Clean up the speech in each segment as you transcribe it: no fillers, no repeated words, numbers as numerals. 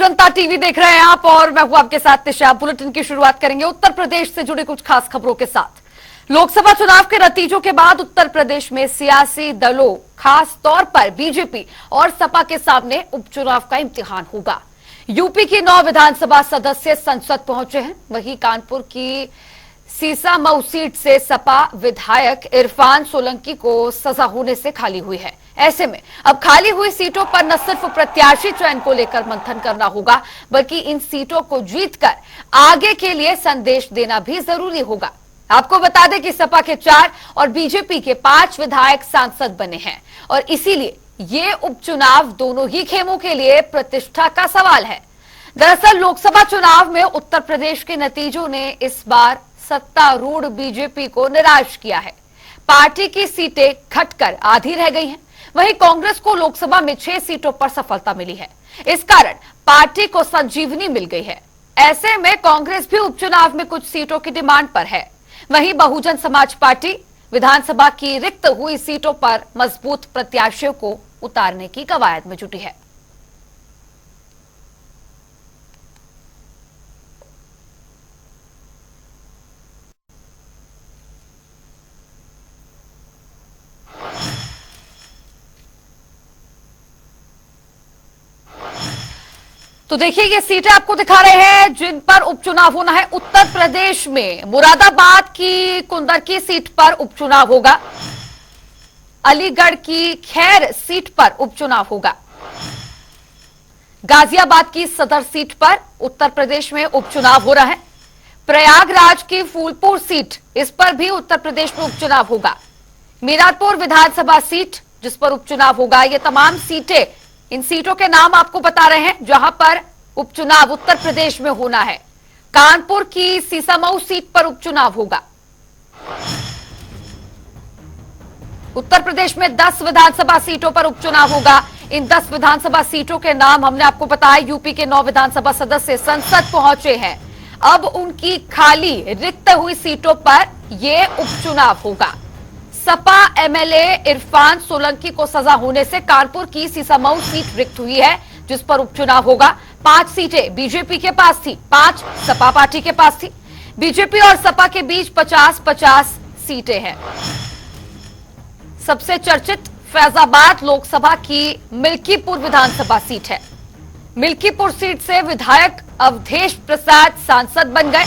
जनता TV देख रहे हैं आप और मैं हूं आपके साथ निशा। बुलेटिन की शुरुआत करेंगे उत्तर प्रदेश से जुड़ी कुछ खास खबरों के साथ। लोकसभा चुनाव के नतीजों के बाद उत्तर प्रदेश में सियासी दलों, खास तौर पर बीजेपी और सपा के सामने उपचुनाव का इम्तिहान होगा। यूपी की 9 विधानसभा सदस्य संसद पहुंचे हैं, वहीं कानपुर की सीसामऊ सीट से सपा विधायक इरफान सोलंकी को सजा होने से खाली हुई है। ऐसे में अब खाली हुई सीटों पर न सिर्फ प्रत्याशी चयन को लेकर मंथन करना होगा, बल्कि इन सीटों को जीतकर आगे के लिए संदेश देना भी जरूरी होगा। आपको बता दें कि सपा के 4 और बीजेपी के 5 विधायक सांसद बने हैं और इसीलिए ये उपचुनाव दोनों ही खेमों के लिए प्रतिष्ठा का सवाल है। दरअसल लोकसभा चुनाव में उत्तर प्रदेश के नतीजों ने इस बार सत्तारूढ़ बीजेपी को निराश किया है। पार्टी की सीटें घटकर आधी रह गई हैं। वहीं कांग्रेस को लोकसभा में 6 सीटों पर सफलता मिली है। इस कारण पार्टी को संजीवनी मिल गई है। ऐसे में कांग्रेस भी उपचुनाव में कुछ सीटों की डिमांड पर है। वहीं बहुजन समाज पार्टी विधानसभा की रिक्त हुई सीटों पर मजबूत प्रत्याशियों को उतारने की कवायद में जुटी है। तो देखिए ये सीटें आपको दिखा रहे हैं जिन पर उपचुनाव होना है। उत्तर प्रदेश में मुरादाबाद की कुंदरकी सीट पर उपचुनाव होगा। अलीगढ़ की खैर सीट पर उपचुनाव होगा। गाजियाबाद की सदर सीट पर उत्तर प्रदेश में उपचुनाव हो रहा है। प्रयागराज की फूलपुर सीट, इस पर भी उत्तर प्रदेश में उपचुनाव होगा। मीरापुर विधानसभा सीट जिस पर उपचुनाव होगा। ये तमाम सीटें, इन सीटों के नाम आपको बता रहे हैं जहां पर उपचुनाव उत्तर प्रदेश में होना है। कानपुर की सीसामऊ सीट पर उपचुनाव होगा। उत्तर प्रदेश में 10 विधानसभा सीटों पर उपचुनाव होगा। इन 10 विधानसभा सीटों के नाम हमने आपको बताया। यूपी के 9 विधानसभा सदस्य संसद पहुंचे हैं। अब उनकी खाली रिक्त हुई सीटों पर यह उपचुनाव होगा। सपा एमएलए इरफान सोलंकी को सजा होने से कानपुर की सीसामऊ सीट रिक्त हुई है जिस पर उपचुनाव होगा। 5 सीटें बीजेपी के पास थी, 5 सपा पार्टी के पास थी। बीजेपी और सपा के बीच 50-50 सीटें हैं। सबसे चर्चित फैजाबाद लोकसभा की मिल्कीपुर विधानसभा सीट है। मिल्कीपुर सीट से विधायक अवधेश प्रसाद सांसद बन गए।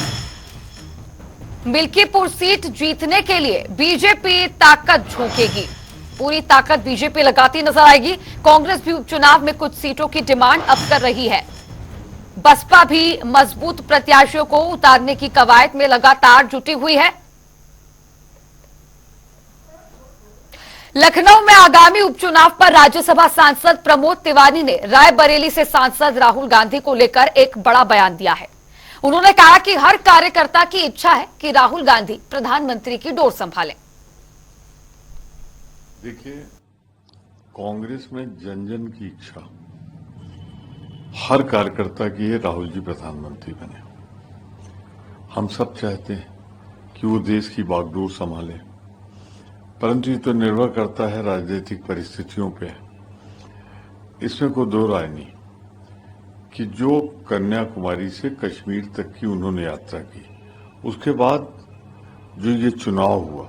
मिल्कीपुर सीट जीतने के लिए बीजेपी ताकत झोंकेगी, पूरी ताकत बीजेपी लगाती नजर आएगी। कांग्रेस भी उपचुनाव में कुछ सीटों की डिमांड अब कर रही है। बसपा भी मजबूत प्रत्याशियों को उतारने की कवायद में लगातार जुटी हुई है। लखनऊ में आगामी उपचुनाव पर राज्यसभा सांसद प्रमोद तिवारी ने रायबरेली से सांसद राहुल गांधी को लेकर एक बड़ा बयान दिया है। उन्होंने कहा कि हर कार्यकर्ता की इच्छा है कि राहुल गांधी प्रधानमंत्री की डोर संभालें। देखिए, कांग्रेस में जन जन की इच्छा, हर कार्यकर्ता की है राहुल जी प्रधानमंत्री बने। हम सब चाहते हैं कि वो देश की बागडोर संभाले, परंतु ये तो निर्भर करता है राजनीतिक परिस्थितियों पे। इसमें कोई दो राय नहीं कि जो कन्याकुमारी से कश्मीर तक की उन्होंने यात्रा की, उसके बाद जो ये चुनाव हुआ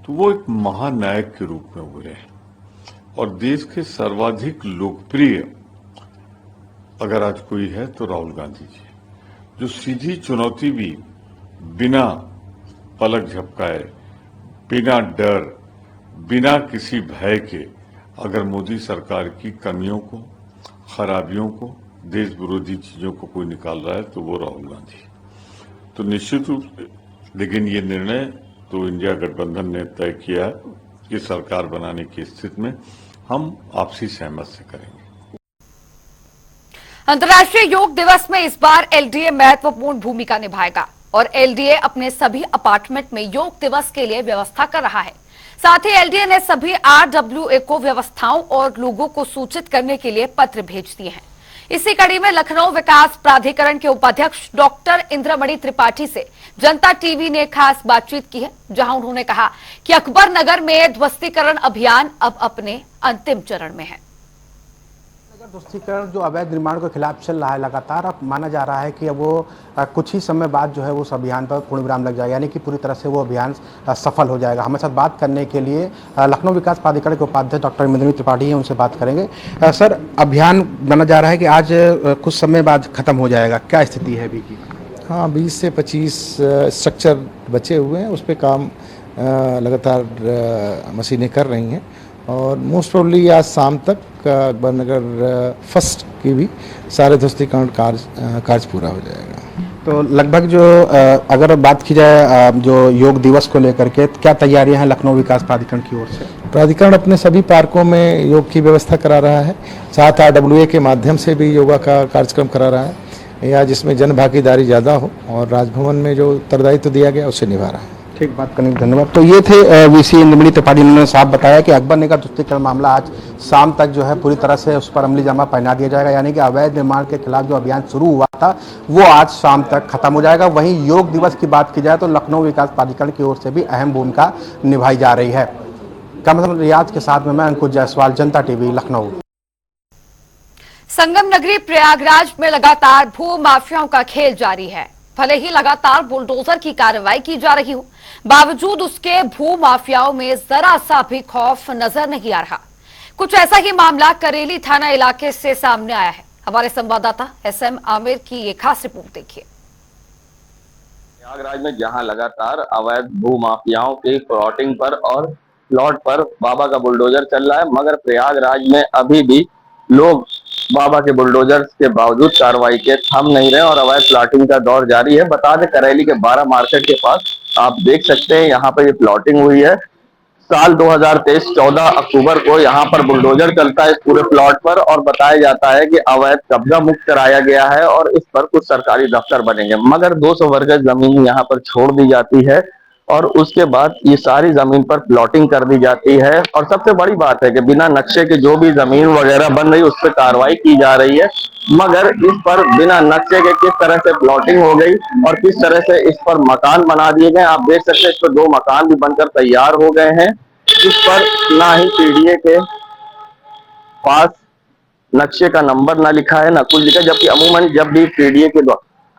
तो वो एक महानायक के रूप में उभरे हैं और देश के सर्वाधिक लोकप्रिय अगर आज कोई है तो राहुल गांधी जी, जो सीधी चुनौती भी बिना पलक झपकाए, बिना डर, बिना किसी भय के अगर मोदी सरकार की कमियों को, खराबियों को, देश विरोधी चीजों को कोई निकाल रहा है तो वो राहुल गांधी। तो निश्चित रूप से, लेकिन ये निर्णय तो इंडिया गठबंधन ने तय किया कि सरकार बनाने की स्थिति में हम आपसी सहमत से करेंगे। अंतर्राष्ट्रीय योग दिवस में इस बार एलडीए महत्वपूर्ण भूमिका निभाएगा और एलडीए अपने सभी अपार्टमेंट में योग दिवस के लिए व्यवस्था कर रहा है। साथ ही एलडीए ने सभी आरडब्ल्यूए को व्यवस्थाओं और लोगों को सूचित करने के लिए पत्र भेज दिए हैं। इसी कड़ी में लखनऊ विकास प्राधिकरण के उपाध्यक्ष डॉक्टर इंद्रमणि त्रिपाठी से जनता टीवी ने खास बातचीत की है, जहां उन्होंने कहा कि अकबर नगर में ध्वस्तीकरण अभियान अब अपने अंतिम चरण में है। तुष्टिकरण जो अवैध निर्माण के खिलाफ चल रहा है लगातार, अब माना जा रहा है कि अब वो कुछ ही समय बाद जो है उस अभियान पर पूर्ण विराम लग जाएगा, यानी कि पूरी तरह से वो अभियान सफल हो जाएगा। हमारे साथ बात करने के लिए लखनऊ विकास प्राधिकरण के उपाध्यक्ष डॉक्टर इंद्रनील त्रिपाठी हैं, उनसे बात करेंगे। सर, अभियान माना जा रहा है कि आज कुछ समय बाद खत्म हो जाएगा, क्या स्थिति है अभी की? हाँ, 20 से 25 स्ट्रक्चर बचे हुए हैं, उस पर काम लगातार मशीनें कर रही हैं और मोस्ट प्रोबेबली आज शाम तक अकबर नगर फर्स्ट की भी सारे ध्वस्तीकरण कार्य पूरा हो जाएगा। तो लगभग जो अगर बात की जाए जो योग दिवस को लेकर के, क्या तैयारियां हैं लखनऊ विकास प्राधिकरण की ओर से? प्राधिकरण अपने सभी पार्कों में योग की व्यवस्था करा रहा है, साथ RWA के माध्यम से भी योगा का कार्यक्रम करा रहा है, या जिसमें जन भागीदारी ज़्यादा हो, और राजभवन में जो उत्तरदायित्व दिया गया उसे निभा रहा है। ठीक, बात करने के धन्यवाद। तो ये थे वीसी इंद्रनील त्रिपाठी, उन्होंने साफ बताया कि अकबर नगर तुष्टिकरण मामला आज शाम तक जो है पूरी तरह से उस पर अमली जामा पहना दिया जाएगा, यानी कि अवैध निर्माण के खिलाफ जो अभियान शुरू हुआ था वो आज शाम तक खत्म हो जाएगा। वहीं योग दिवस की बात की जाए तो लखनऊ विकास प्राधिकरण की ओर से भी अहम भूमिका निभाई जा रही है। कैमरामैन रियाज के साथ में मैं अंकुश जायसवाल, जनता टीवी, लखनऊ। संगम नगरी प्रयागराज में लगातार भू माफियाओं का खेल जारी है। भले ही लगातार बुलडोजर की कार्रवाई की जा रही हो, बावजूद उसके भू माफियाओं में जरा सा भी खौफ नजर नहीं आ रहा। कुछ ऐसा ही मामला करेली थाना इलाके से सामने आया है। हमारे संवाददाता SM आमिर की ये खास रिपोर्ट देखिए। प्रयागराज में जहां लगातार अवैध भू माफियाओं के प्लॉटिंग पर और प्लॉट पर बाबा का बुलडोजर चल रहा है, मगर प्रयागराज में अभी भी लोग बाबा के बुलडोजर के बावजूद कार्रवाई के थम नहीं रहे और अवैध प्लॉटिंग का दौर जारी है। बता दें, करेली के 12 मार्केट के पास आप देख सकते हैं, यहाँ पर ये प्लॉटिंग हुई है। साल 2023 14 अक्टूबर को यहाँ पर बुलडोजर चलता है इस पूरे प्लॉट पर और बताया जाता है कि अवैध कब्जा मुक्त कराया गया है और इस पर कुछ सरकारी दफ्तर बनेंगे, मगर 200 वर्ग जमीन यहाँ पर छोड़ दी जाती है और उसके बाद ये सारी जमीन पर प्लॉटिंग कर दी जाती है। और सबसे बड़ी बात है कि बिना नक्शे के जो भी जमीन वगैरह बन रही है उस पर कार्रवाई की जा रही है, मगर इस पर बिना नक्शे के किस तरह से प्लॉटिंग हो गई और किस तरह से इस पर मकान बना दिए गए। आप देख सकते हैं, इस पर 2 मकान भी बनकर तैयार हो गए हैं, इस पर ना ही पीडीए के पास नक्शे का नंबर ना लिखा है, ना कुछ लिखा है, जबकि अमूमन जब भी पीडीए के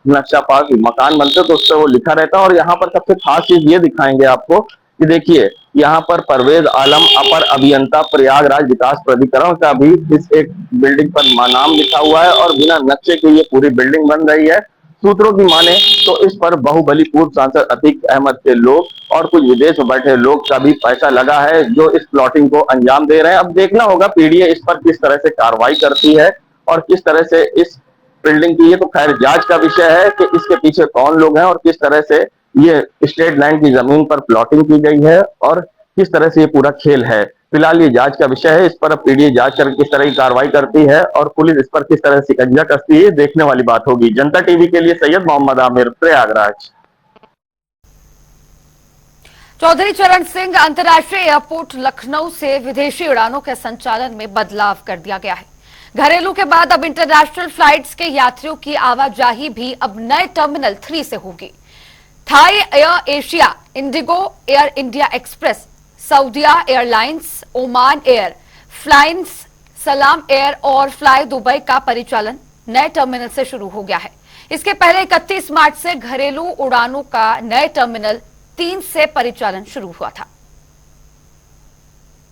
नक्शा पास मकान बनते तो उस पर वो लिखा रहता है। और यहाँ पर सबसे खास चीज ये दिखाएंगे आपको कि देखिए, यहाँ पर परवेज आलम अपर अभियंता प्रयागराज विकास प्राधिकरण का भी इस एक बिल्डिंग पर नाम लिखा हुआ है और बिना नक्शे के ये पूरी बिल्डिंग बन रही है। सूत्रों की माने तो इस पर बाहुबली पूर्व सांसद अतीक अहमद के लोग और कुछ विदेश में बैठे लोग का भी पैसा लगा है जो इस प्लॉटिंग को अंजाम दे रहे हैं। अब देखना होगा पीडीए इस पर किस तरह से कार्रवाई करती है और किस तरह से इस बिल्डिंग की, ये तो खैर जांच का विषय है कि इसके पीछे कौन लोग हैं और किस तरह से ये स्टेट लैंड की जमीन पर प्लॉटिंग की गई है और किस तरह से ये पूरा खेल है। फिलहाल ये जांच का विषय है, इस पर अब पीडीए जांच कर किस तरह की कार्रवाई करती है और पुलिस इस पर किस तरह से शिकंजा कसती है, देखने वाली बात होगी। जनता टीवी के लिए सैयद मोहम्मद आमिर, प्रयागराज। चौधरी चरण सिंह अंतर्राष्ट्रीय एयरपोर्ट लखनऊ से विदेशी उड़ानों के संचालन में बदलाव कर दिया गया है। घरेलू के बाद अब इंटरनेशनल फ्लाइट्स के यात्रियों की आवाजाही भी अब नए टर्मिनल 3 से होगी। Thai Air Asia, IndiGo Air India Express, Saudia airlines, Oman air, flynas, Salam air और फ्लाई दुबई का परिचालन नए टर्मिनल से शुरू हो गया है। इसके पहले 31 मार्च से घरेलू उड़ानों का नए टर्मिनल 3 से परिचालन शुरू हुआ था।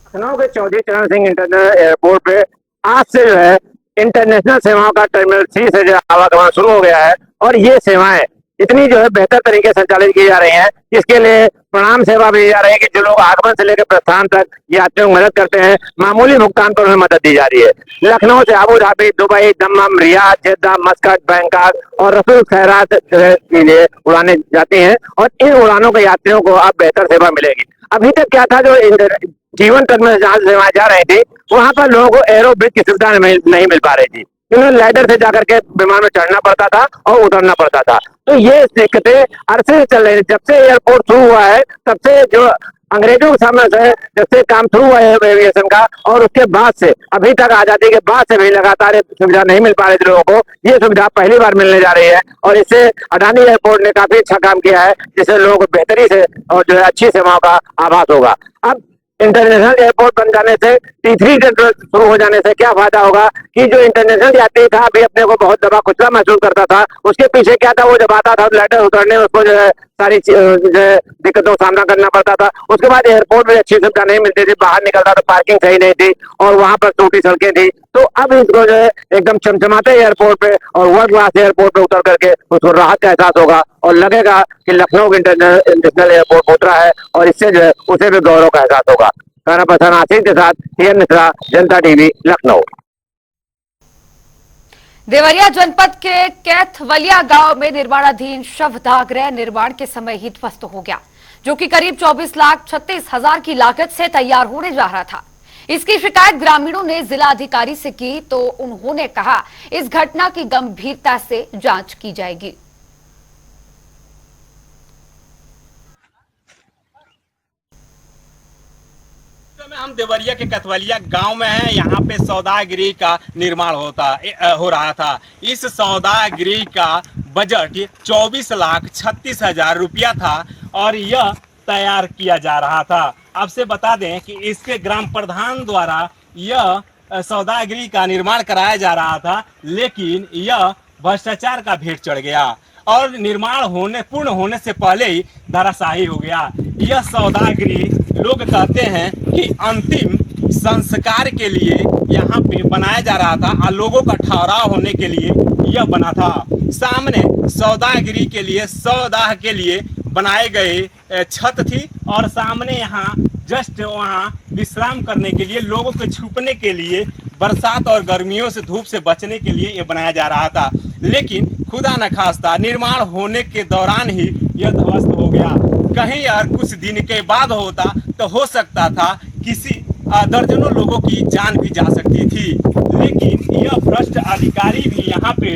लखनऊ के चौधरी चरण सिंह इंटरनेशनल एयरपोर्ट पे आज से जो है इंटरनेशनल सेवाओं का टर्मिनल 3 से जो आवागमन शुरू हो गया है और ये सेवाएं इतनी जो है बेहतर तरीके से संचालित की जा रही हैं। इसके लिए प्रणाम सेवा भी दी जा रही है कि जो लोग आगमन से लेकर प्रस्थान तक यात्रियों को मदद करते हैं, मामूली भुगतान पर उन्हें मदद दी जा रही है। लखनऊ से Abu Dhabi, Dubai, Dammam, Riyadh, Jeddah, Muscat, Bangkok और रसूल खैरात के लिए उड़ानें जाती हैं और इन उड़ानों के यात्रियों को अब बेहतर सेवा मिलेगी। अभी तक क्या था, जो जीवन टर्मिनल जहां से सेवाएं जा रही थी वहां पर लोगों को एरो ब्रिज की सुविधा नहीं मिल पा रही थी, उन्हें लाइडर से जाकर के विमान में चढ़ना पड़ता था और उतरना पड़ता था। तो ये दिक्कतें अरसे से चल रही है। जब से एयरपोर्ट शुरू हुआ है तब से जो अंग्रेजों के सामने से जब से काम शुरू हुआ है एविएशन का, और उसके बाद से अभी तक आजादी के बाद से भी लगातार सुविधा नहीं मिल पा रही थी लोगों को। ये सुविधा पहली बार मिलने जा रही है और इससे अडानी एयरपोर्ट ने काफी अच्छा काम किया है, जिससे लोगों को बेहतरी से और जो है अच्छी सेवाओं का आभास होगा। अब इंटरनेशनल एयरपोर्ट बन जाने से, T3 टर्मिनल शुरू हो जाने से क्या फायदा होगा कि जो इंटरनेशनल यात्री था अभी अपने को बहुत दबा कुचला महसूस करता था, उसके पीछे क्या था, वो जब आता था लैंडर उतरने में उसको जो है सारी दिक्कतों का सामना करना पड़ता था। उसके बाद एयरपोर्ट में अच्छी सुविधा नहीं मिलती थी, बाहर निकलता तो पार्किंग सही नहीं थी और वहां पर टूटी सड़कें थी। तो अब इसको जो है एकदम चमचमाते एयरपोर्ट पे और वर्ल्ड क्लास एयरपोर्ट पे उतर करके उसको राहत का एहसास होगा और लगेगा कि लखनऊ इंटरनेशनल एयरपोर्ट उतरा है और इससे जो है उसे भी गौरव का एहसास होगा। कैमरा पर्सन आसिफ के साथ सीएम मिश्रा, जनता टीवी, लखनऊ। देवरिया जनपद के कैथवलिया गांव में निर्माणाधीन शवदाह गृह निर्माण के समय ही ध्वस्त हो गया, जो कि करीब 24,36,000 की लागत से तैयार होने जा रहा था। इसकी शिकायत ग्रामीणों ने जिला अधिकारी से की तो उन्होंने कहा इस घटना की गंभीरता से जांच की जाएगी। हम देवरिया के कथवलिया गांव में हैं। यहाँ पे सौदा गृह का निर्माण हो रहा था। इस सौदा गृह का बजट 24,36,000 रुपया था और यह तैयार किया जा रहा था। आपसे बता दें कि इसके ग्राम प्रधान द्वारा यह सौदा गृह का निर्माण कराया जा रहा था, लेकिन यह भ्रष्टाचार का भेंट चढ़ गया और निर्माण पूर्ण होने से पहले ही धराशायी हो गया। यह सौदा गृह लोग कहते हैं कि अंतिम संस्कार के लिए यहाँ पे बनाया जा रहा था और लोगों का ठहराव होने के लिए यह बना था। सामने सौदागिरी के लिए सौदाह के लिए बनाए गए छत थी और सामने यहाँ जस्ट वहाँ विश्राम करने के लिए, लोगों के छुपने के लिए, बरसात और गर्मियों से धूप से बचने के लिए ये बनाया जा रहा था। लेकिन खुदा न खास्ता निर्माण होने के दौरान ही यह ध्वस्त हो गया। कहीं और कुछ दिन के बाद होता तो हो सकता था किसी दर्जनों लोगों की जान भी जा सकती थी। लेकिन यह भ्रष्ट अधिकारी भी यहाँ पे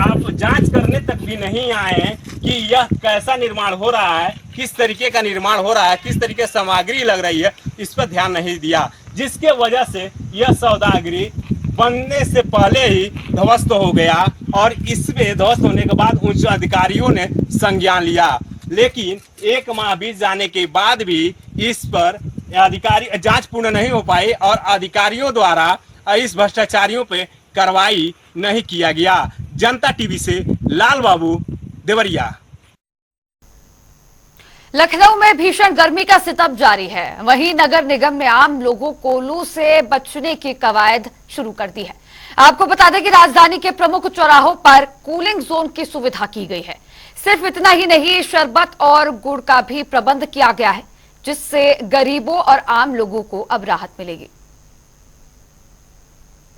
आप जांच करने तक भी नहीं आए कि यह कैसा निर्माण हो रहा है, किस तरीके का निर्माण हो रहा है, किस तरीके की सामग्री लग रही है, इस पर ध्यान नहीं दिया, जिसके वजह से यह सौदागरी बनने से पहले ही ध्वस्त हो गया और इसमें ध्वस्त होने के बाद उच्च अधिकारियों ने संज्ञान लिया। लेकिन 1 माह बीत जाने के बाद भी इस पर अधिकारी जांच पूर्ण नहीं हो पाई और अधिकारियों द्वारा इस भ्रष्टाचारियों पे कार्रवाई नहीं किया गया। जनता टीवी से लाल बाबू, देवरिया। लखनऊ में भीषण गर्मी का सितम जारी है। वहीं नगर निगम ने आम लोगों को लू से बचने की कवायद शुरू कर दी है। आपको बता दें कि राजधानी के प्रमुख चौराहों पर कूलिंग जोन की सुविधा की गई है। सिर्फ इतना ही नहीं, शरबत और गुड़ का भी प्रबंध किया गया है, जिससे गरीबों और आम लोगों को अब राहत मिलेगी।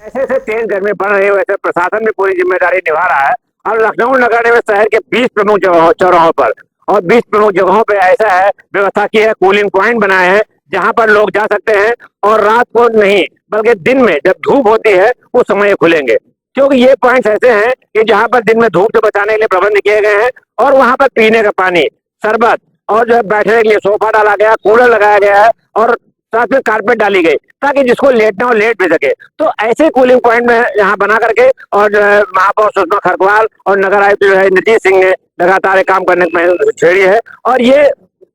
ऐसे तेज गर्मी बढ़ रही है, वैसे प्रशासन भी पूरी जिम्मेदारी निभा रहा है और लखनऊ नगर में शहर के 20 प्रमुख चौराहों पर और 20 प्रमुख जगहों पे ऐसा है व्यवस्था की है, कूलिंग पॉइंट बनाए हैं जहां पर लोग जा सकते हैं और रात को नहीं बल्कि दिन में जब धूप होती है उस समय ये खुलेंगे, क्योंकि ये पॉइंट्स ऐसे हैं कि जहां पर दिन में धूप से बचाने के लिए प्रबंध किए गए हैं और वहां पर पीने का पानी, शरबत और जो है बैठने के लिए सोफा डाला गया, कूलर लगाया गया है और साथ में कारपेट डाली गई ताकि जिसको लेटना हो लेट भी सके। तो ऐसे कूलिंग पॉइंट में यहाँ बना करके और जो है महापौर सुषमा खरगवाल और नगर आयुक्त जो है नीतीश सिंह ने लगातार काम करने में छेड़ी है और ये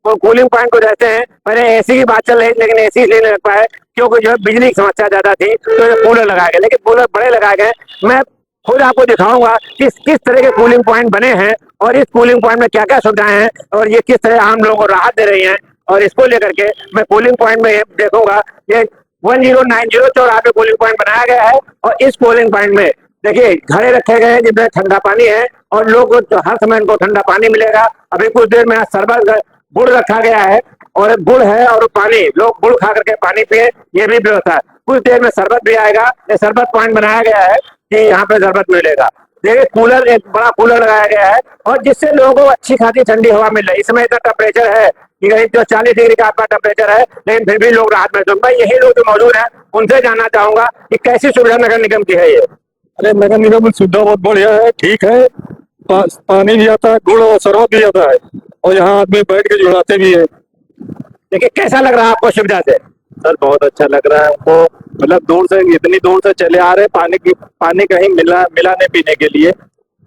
कूलिंग पॉइंट को रहते हैं। पहले एसी की बात चल रही थी लेकिन एसी इसलिए नहीं लग पाया क्योंकि जो है बिजली की समस्या ज्यादा थी, तो ये कूलर लगाए गए, लेकिन कूलर बड़े लगाए गए। मैं खुद आपको दिखाऊंगा कि किस तरह के कूलिंग पॉइंट बने हैं और इस कूलिंग पॉइंट में क्या क्या सुविधाएं हैं और ये किस तरह आम लोगों को राहत दे रही हैं। और इसको लेकर के मैं कूलिंग पॉइंट में देखूंगा, ये 1090 चौराहे पे कूलिंग पॉइंट बनाया गया है और इस कूलिंग पॉइंट में देखिए घड़े रखे गए हैं जिसमें ठंडा पानी है और लोग हर समय इनको ठंडा पानी मिलेगा। अभी कुछ देर में शरबत गुड़ रखा गया है और गुड़ है और पानी, लोग गुड़ खा करके पानी पिए, ये भी व्यवस्था है। कुछ देर में शरबत भी आएगा, ये शरबत पॉइंट बनाया गया है कि यहाँ पे शरबत मिलेगा। देखिए कूलर, एक बड़ा कूलर लगाया गया है और जिससे लोगों को अच्छी खासी ठंडी हवा मिल रही है। इस समय इतना टेम्परेचर है कि कहीं तो 40 डिग्री का आपका टेम्परेचर है, लेकिन फिर भी लोग राहत महसूस। मैं यही लोग जो मौजूद है उनसे जानना चाहूंगा कि कैसी सुविधा नगर निगम की है ये। अरे नगर निगम में सुविधा बहुत बढ़िया है, ठीक है। पानी भी आता है, गुड़ और शरबत भी आता है और यहाँ आदमी बैठ के जुड़ाते भी है। देखिए कैसा लग रहा है आपको सुविधा से? सर बहुत अच्छा लग रहा है हमको, मतलब दूर से, इतनी दूर से चले आ रहे हैं, पानी कहीं मिला नहीं पीने के लिए,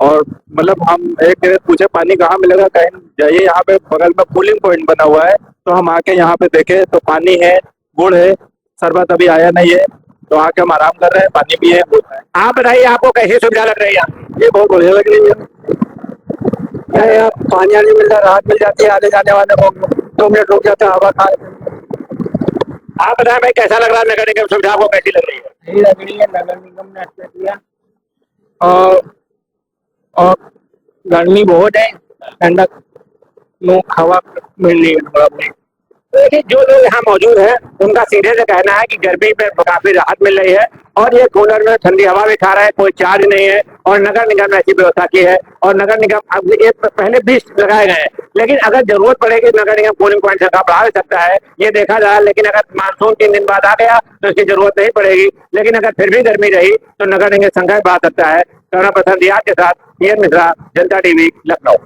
और मतलब हम एक जगह पूछे पानी कहाँ मिलेगा, कहीं जाइए यहाँ पे बगल में कूलिंग पॉइंट बना हुआ है, तो हम आके यहाँ पे देखे तो पानी है, गुड़ है, शरबत अभी आया नहीं है, तो आके हम आराम कर रहे हैं, पानी भी है, गुड़ है। आप बताइए आपको कैसी सुविधा लग रही है? ये बहुत बढ़िया लग रही है। क्या है, पानी आने मिल रहा है, राहत मिल जाती है, आने जाने वाले को 2 मिनट रुक जाते हैं हवा खाए। आप बताएं भाई कैसा लग रहा है नगर निगम सुविधा, आपको कैसी लग रही है? सही लग रही है, नगर निगम ने अच्छा किया। और गर्मी बहुत है, ठंडक हवा मिल रही है थोड़ा बहुत। देखिए जो लोग यहाँ मौजूद हैं उनका सीधे से कहना है कि गर्मी में काफी राहत मिल रही है और ये कूलर में ठंडी हवा भी खा रहा है, कोई चार्ज नहीं है और नगर निगम ने ऐसी व्यवस्था की है। और नगर निगम अब ये पहले 20 लगाए गए हैं, लेकिन अगर जरूरत पड़ेगी नगर निगम कूलिंग पॉइंट सरकार बढ़ा सकता है, ये देखा जा रहा है। लेकिन अगर मानसून 3 दिन बाद आ गया तो इसकी जरूरत नहीं पड़ेगी, लेकिन अगर फिर भी गर्मी रही तो नगर निगम संख्या बढ़ा सकता है। कैमरा पर्सन रियाज के साथ पीएन मिश्रा, जनता टीवी, लखनऊ।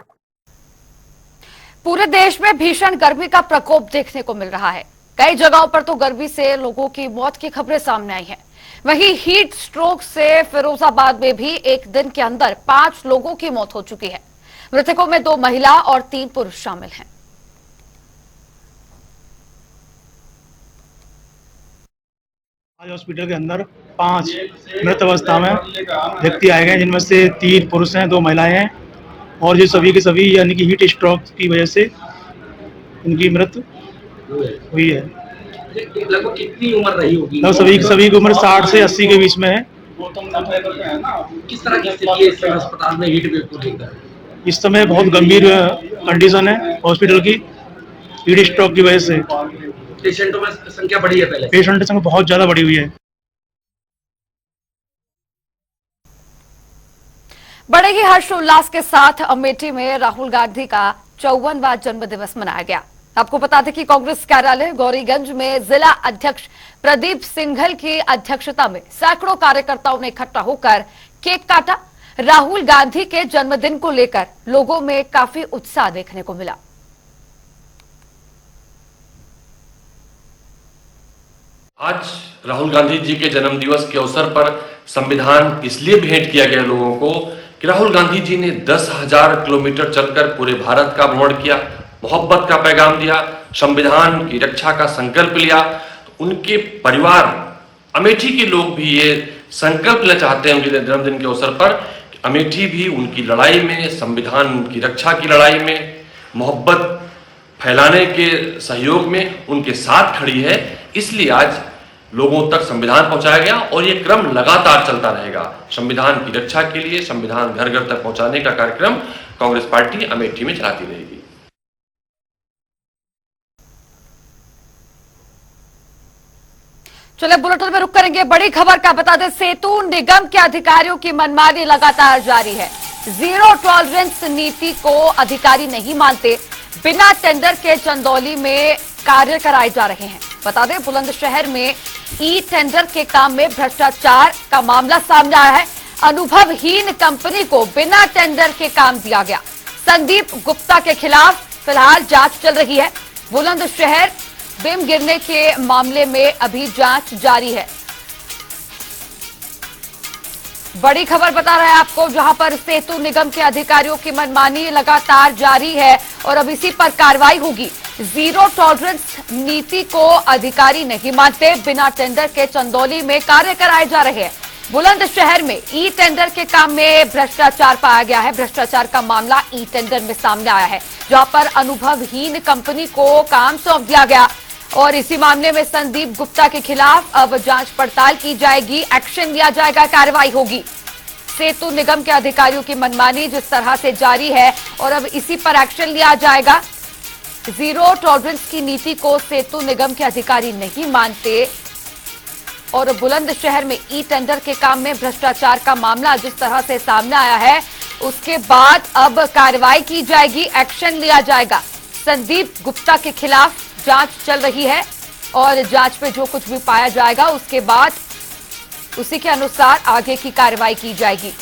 पूरे देश में भीषण गर्मी का प्रकोप देखने को मिल रहा है। कई जगहों पर तो गर्मी से लोगों की मौत की खबरें सामने आई हैं। वहीं हीट स्ट्रोक से फिरोजाबाद में भी एक दिन के अंदर 5 लोगों की मौत हो चुकी है। मृतकों में 2 महिला और 3 पुरुष शामिल हैं। आज हॉस्पिटल के अंदर 5 मृत अवस्था में व्यक्ति आए गए, जिनमें से 3 पुरुष हैं, 2 महिलाएं हैं और ये सभी के सभी यानी कि हीट स्ट्रोक की वजह से इनकी मृत्यु हुई है। लगभग कितनी उम्र रही होगी? सभी की उम्र 60 से 80 के बीच में है। किस तरह की स्थिति है इस समय अस्पताल में हीट वेव को लेकर? इस समय बहुत गंभीर कंडीशन है हॉस्पिटल की हीट स्ट्रोक की वजह से। पेशेंटों में संख्या बढ़ी है? पहले पेशेंट की संख्या बहुत ज्यादा बढ़ी हुई है। बड़े ही हर्षोल्लास के साथ अमेठी में राहुल गांधी का 54वां जन्मदिवस मनाया गया। आपको बता दें कि कांग्रेस कार्यालय गौरीगंज में जिला अध्यक्ष प्रदीप सिंघल की अध्यक्षता में सैकड़ों कार्यकर्ताओं ने इकट्ठा होकर केक काटा। राहुल गांधी के जन्मदिन को लेकर लोगों में काफी उत्साह देखने को मिला। आज राहुल गांधी जी के जन्मदिवस के अवसर पर संविधान इसलिए भेंट किया गया लोगों को कि राहुल गांधी जी ने 10,000 किलोमीटर चलकर पूरे भारत का भ्रमण किया, मोहब्बत का पैगाम दिया, संविधान की रक्षा का संकल्प लिया। तो उनके परिवार अमेठी के लोग भी ये संकल्प लेना चाहते हैं उनके जन्मदिन के अवसर पर कि अमेठी भी उनकी लड़ाई में, संविधान की रक्षा की लड़ाई में, मोहब्बत फैलाने के सहयोग में उनके साथ खड़ी है। इसलिए आज लोगों तक संविधान पहुंचाया गया और ये क्रम लगातार चलता रहेगा। संविधान की रक्षा के लिए संविधान घर घर तक पहुंचाने का कार्यक्रम कांग्रेस पार्टी अमेठी में चलाती रहेगी। चलिए बुलेटिन में रुक करेंगे बड़ी खबर का। बता दें सेतु निगम के अधिकारियों की मनमानी लगातार जारी है। जीरो टॉलरेंस नीति को अधिकारी नहीं मानते, बिना टेंडर के चंदौली में कार्य कराए जा रहे हैं। बता दें बुलंदशहर में ई टेंडर के काम में भ्रष्टाचार का मामला सामने आया है। अनुभवहीन कंपनी को बिना टेंडर के काम दिया गया। संदीप गुप्ता के खिलाफ फिलहाल जांच चल रही है। बुलंदशहर बिम गिरने के मामले में अभी जांच जारी है। बड़ी खबर बता रहा है आपको, जहां पर सेतु निगम के अधिकारियों की मनमानी लगातार जारी है और अब इसी पर कार्रवाई होगी। जीरो टॉलरेंस नीति को अधिकारी नहीं मानते, बिना टेंडर के चंदौली में कार्य कराए जा रहे हैं। बुलंदशहर में ई टेंडर के काम में भ्रष्टाचार पाया गया है। भ्रष्टाचार का मामला ई टेंडर में सामने आया है, जहां पर अनुभवहीन कंपनी को काम सौंप दिया गया और इसी मामले में संदीप गुप्ता के खिलाफ अब जांच पड़ताल की जाएगी, एक्शन लिया जाएगा, कार्रवाई होगी। सेतु निगम के अधिकारियों की मनमानी जिस तरह से जारी है और अब इसी पर एक्शन लिया जाएगा। जीरो टॉलरेंस की नीति को सेतु निगम के अधिकारी नहीं मानते और बुलंदशहर में ई टेंडर के काम में भ्रष्टाचार का मामला जिस तरह से सामने आया है, उसके बाद अब कार्रवाई की जाएगी, एक्शन लिया जाएगा। संदीप गुप्ता के खिलाफ जांच चल रही है और जांच में जो कुछ भी पाया जाएगा उसके बाद उसी के अनुसार आगे की कार्रवाई की जाएगी।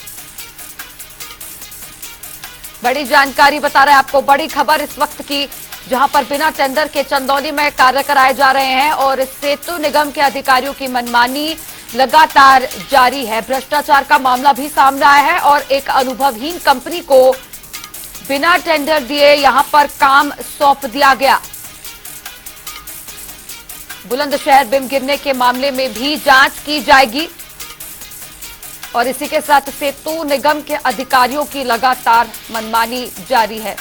बड़ी जानकारी बता रहे हैं आपको, बड़ी खबर इस वक्त की, जहां पर बिना टेंडर के चंदौली में कार्य कराए जा रहे हैं और सेतु निगम के अधिकारियों की मनमानी लगातार जारी है। भ्रष्टाचार का मामला भी सामने आया है और एक अनुभवहीन कंपनी को बिना टेंडर दिए यहां पर काम सौंप दिया गया। बुलंदशहर बिम गिरने के मामले में भी जांच की जाएगी और इसी के साथ सेतु निगम के अधिकारियों की लगातार मनमानी जारी है।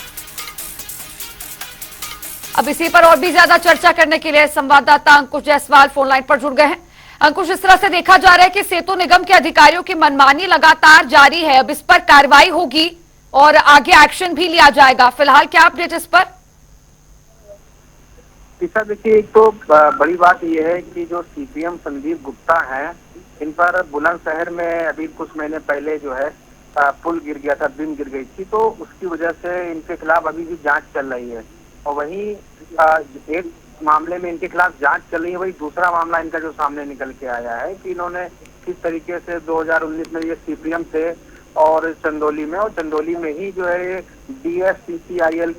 अब इसी पर और भी ज्यादा चर्चा करने के लिए संवाददाता अंकुश जायसवाल फोन लाइन पर जुड़ गए हैं। अंकुश, इस तरह से देखा जा रहा है कि सेतु निगम के अधिकारियों की मनमानी लगातार जारी है। अब इस पर कार्रवाई होगी और आगे एक्शन भी लिया जाएगा। फिलहाल क्या अपडेट इस पर? देखिए, एक तो बड़ी बात यह है कि जो सीपीएम संदीप गुप्ता हैं, इन पर बुलंदशहर में अभी कुछ महीने पहले जो है पुल गिर गया था, बिम गिर गई थी, तो उसकी वजह से इनके खिलाफ अभी भी जांच चल रही है। और वहीं एक मामले में इनके खिलाफ जांच चल रही है, वही दूसरा मामला इनका जो सामने निकल के आया है कि इन्होंने किस तरीके से 2019 में ये सीपीएम थे और चंदौली में ही जो है DFCCIL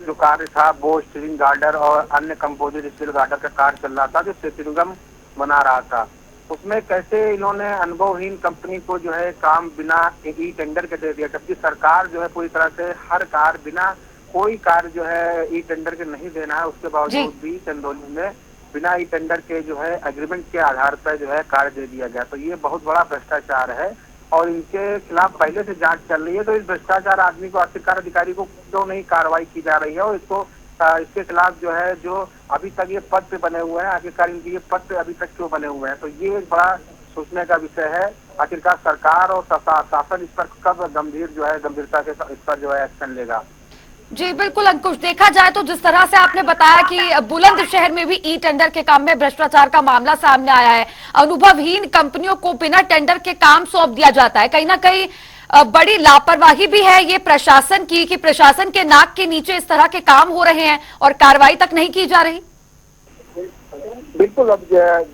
जो कार्य था, बोस स्टीरिंग गार्डर और अन्य कंपोजिट स्टील गार्डर का कार्य चल रहा था जो सेतु निगम बना रहा था। उसमें कैसे इन्होंने अनुभवहीन कंपनी को जो है काम बिना ई टेंडर के दे दिया, जबकि सरकार जो है पूरी तरह से हर कार्य बिना कोई कार्य जो है ई टेंडर के नहीं देना है, उसके बावजूद भी चंदौली में बिना ई टेंडर के जो है एग्रीमेंट के आधार पर जो है कार्य दे दिया गया। तो ये बहुत बड़ा भ्रष्टाचार है और इनके खिलाफ पहले से जांच चल रही है। तो इस भ्रष्टाचार आदमी को, आखिरकार अधिकारी को क्यों नहीं कार्रवाई की जा रही है और इसके खिलाफ जो है जो अभी तक ये पद पे बने हुए हैं, आखिरकार इनके ये पद पे अभी तक क्यों बने हुए हैं? तो ये एक बड़ा सोचने का विषय है। आखिरकार सरकार और शासन इस पर कब गंभीरता से इस पर जो है एक्शन लेगा। जी बिल्कुल अंकुश, देखा जाए तो जिस तरह से आपने बताया कि बुलंदशहर में भी ई टेंडर के काम में भ्रष्टाचार का मामला सामने आया है। अनुभवहीन कंपनियों को बिना टेंडर के काम सौंप दिया जाता है। कहीं ना कहीं बड़ी लापरवाही भी है ये प्रशासन की कि प्रशासन के नाक के नीचे इस तरह के काम हो रहे हैं और कार्रवाई तक नहीं की जा रही। बिल्कुल, अब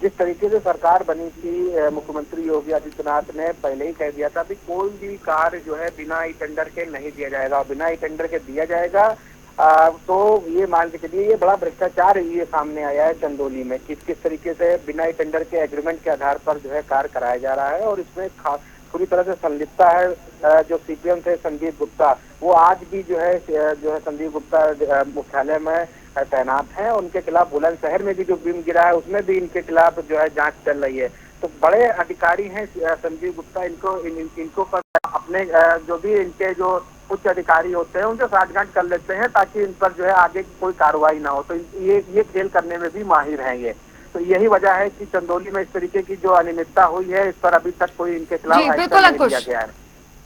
जिस तरीके से सरकार बनी थी, मुख्यमंत्री योगी आदित्यनाथ ने पहले ही कह दिया था कि कोई भी कार्य जो है बिना ई टेंडर के नहीं दिया जाएगा और बिना ई टेंडर के दिया जाएगा तो ये मान के चलिए ये बड़ा भ्रष्टाचार ये सामने आया है चंदौली में। किस तरीके से बिना ई टेंडर के एग्रीमेंट के आधार पर जो है कार्य कराया जा रहा है और इसमें पूरी तरह से संलिप्तता है जो सीपीएम थे संदीप गुप्ता, वो आज भी जो है संदीप गुप्ता मुख्यालय में तैनात हैं। उनके खिलाफ बुलंदशहर में भी जो बिम गिरा है उसमें भी इनके खिलाफ जो है जांच चल रही है। तो बड़े अधिकारी हैं संदीप गुप्ता, इनको पर अपने जो भी इनके जो उच्च अधिकारी होते हैं उनसे साठगांठ कर लेते हैं ताकि इन पर जो है आगे कोई कार्रवाई ना हो। तो ये खेल करने में भी माहिर हैं ये। तो यही वजह है कि चंदौली में इस तरीके की जो अनियमितता हुई है, इस पर अभी तक कोई इनके खिलाफ एक्शन नहीं लिया गया है।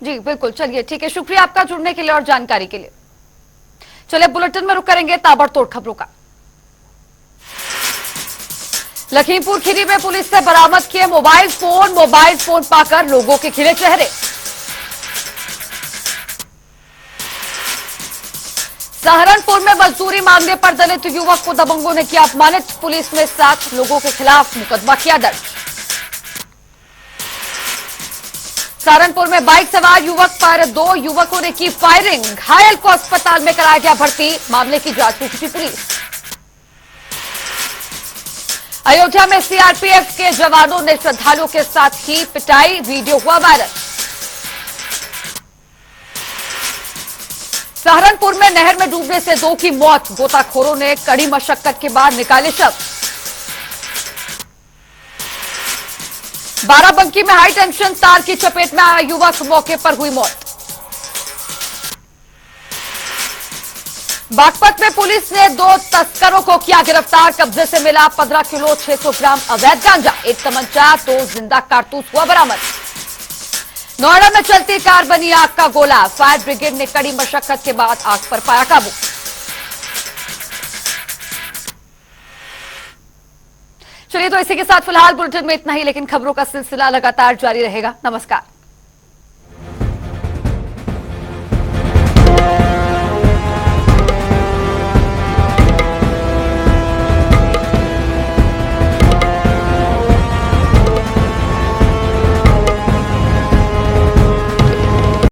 जी बिल्कुल, चलिए ठीक है, शुक्रिया आपका जुड़ने के लिए और जानकारी के लिए। चलिए बुलेटिन में रुक करेंगे ताबड़तोड़ खबरों का। लखीमपुर खीरी में पुलिस ने बरामद किए मोबाइल फोन पाकर लोगों के खिले चेहरे। सहारनपुर में मजदूरी मांगने पर दलित युवक को दबंगों ने किया अपमानित, पुलिस में 7 लोगों के खिलाफ मुकदमा किया दर्ज। सहारनपुर में बाइक सवार युवक पर 2 युवकों ने की फायरिंग, घायल को अस्पताल में कराया गया भर्ती, मामले की जांच में जुटी पुलिस। अयोध्या में सीआरपीएफ के जवानों ने श्रद्धालुओं के साथ ही पिटाई, वीडियो हुआ वायरल। सहारनपुर में नहर में डूबने से 2 की मौत, गोताखोरों ने कड़ी मशक्कत के बाद निकाले शव। बाराबंकी में हाई टेंशन तार की चपेट में आया युवक, मौके पर हुई मौत। बागपत में पुलिस ने 2 तस्करों को किया गिरफ्तार, कब्जे से मिला 15 किलो 600 ग्राम अवैध गांजा, 1 तमंचा, 2 जिंदा कारतूस हुआ बरामद। नोएडा में चलती कार बनी आग का गोला, फायर ब्रिगेड ने कड़ी मशक्कत के बाद आग पर पाया काबू। चलिए तो इसी के साथ फिलहाल बुलेटिन में इतना ही, लेकिन खबरों का सिलसिला लगातार जारी रहेगा। नमस्कार।